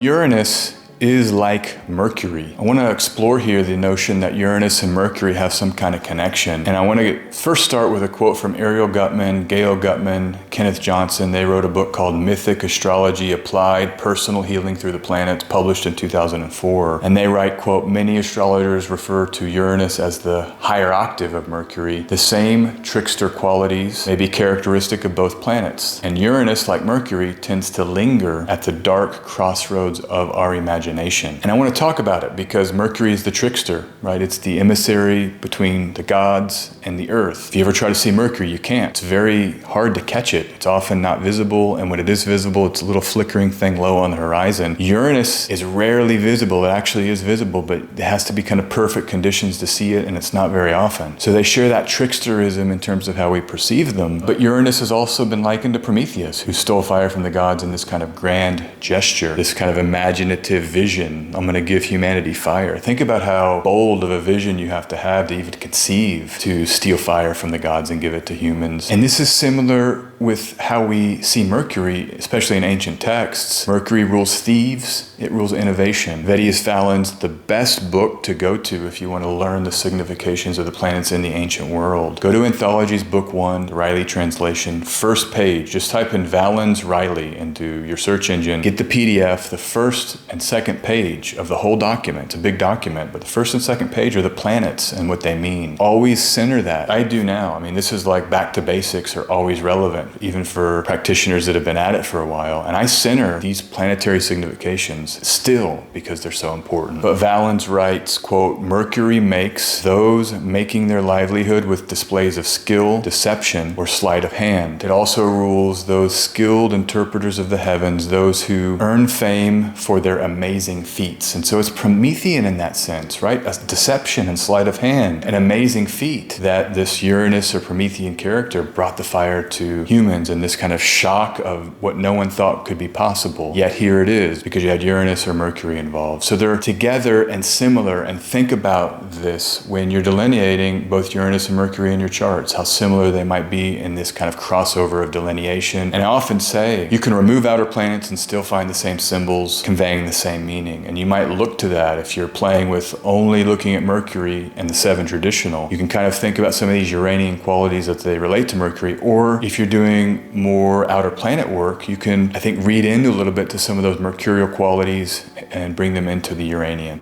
Uranus is like Mercury. I want to explore here the notion that Uranus and Mercury have some kind of connection. And I want to first start with a quote from Ariel Gutman, Gail Gutman, Kenneth Johnson. They wrote a book called Mythic Astrology, Applied Personal Healing Through the Planets, published in 2004. And they write, quote, many astrologers refer to Uranus as the higher octave of Mercury. The same trickster qualities may be characteristic of both planets. And Uranus, like Mercury, tends to linger at the dark crossroads of our imagination. And I want to talk about it because Mercury is the trickster, right? It's the emissary between the gods and the earth. If you ever try to see Mercury, you can't. It's very hard to catch it. It's often not visible, and when it is visible, it's a little flickering thing low on the horizon. Uranus is rarely visible. It actually is visible, but it has to be kind of perfect conditions to see it, and it's not very often. So they share that tricksterism in terms of how we perceive them. But Uranus has also been likened to Prometheus, who stole fire from the gods in this kind of grand gesture, this kind of imaginative vision. I'm going to give humanity fire. Think about how bold of a vision you have to even conceive to steal fire from the gods and give it to humans. And this is similar with how we see Mercury, especially in ancient texts. Mercury rules thieves, it rules innovation. Vettius Valance, the best book to go to if you want to learn the significations of the planets in the ancient world. Go to Anthologies Book 1, the Riley translation, first page. Just type in Valance Riley into your search engine. Get the PDF, the first and second page of the whole document. It's a big document, but the first and second page are the planets and what they mean. Always center that. I do now. I mean, this is like back to basics are always relevant, even for practitioners that have been at it for a while. And I center these planetary significations still because they're so important. But Valance writes, quote, Mercury makes those making their livelihood with displays of skill, deception, or sleight of hand. It also rules those skilled interpreters of the heavens, those who earn fame for their amazing feats. And so it's Promethean in that sense, right? A deception and sleight of hand, an amazing feat that this Uranus or Promethean character brought the fire to humans and this kind of shock of what no one thought could be possible. Yet here it is because you had Uranus or Mercury involved. So they're together and similar, and think about this when you're delineating both Uranus and Mercury in your charts, how similar they might be in this kind of crossover of delineation. And I often say you can remove outer planets and still find the same symbols conveying the same meaning. And you might look to that if you're playing with only looking at Mercury and the seven traditional. You can kind of think about some of these Uranian qualities that they relate to Mercury, or if you're doing more outer planet work, you can, I think, read into a little bit to some of those mercurial qualities and bring them into the Uranian.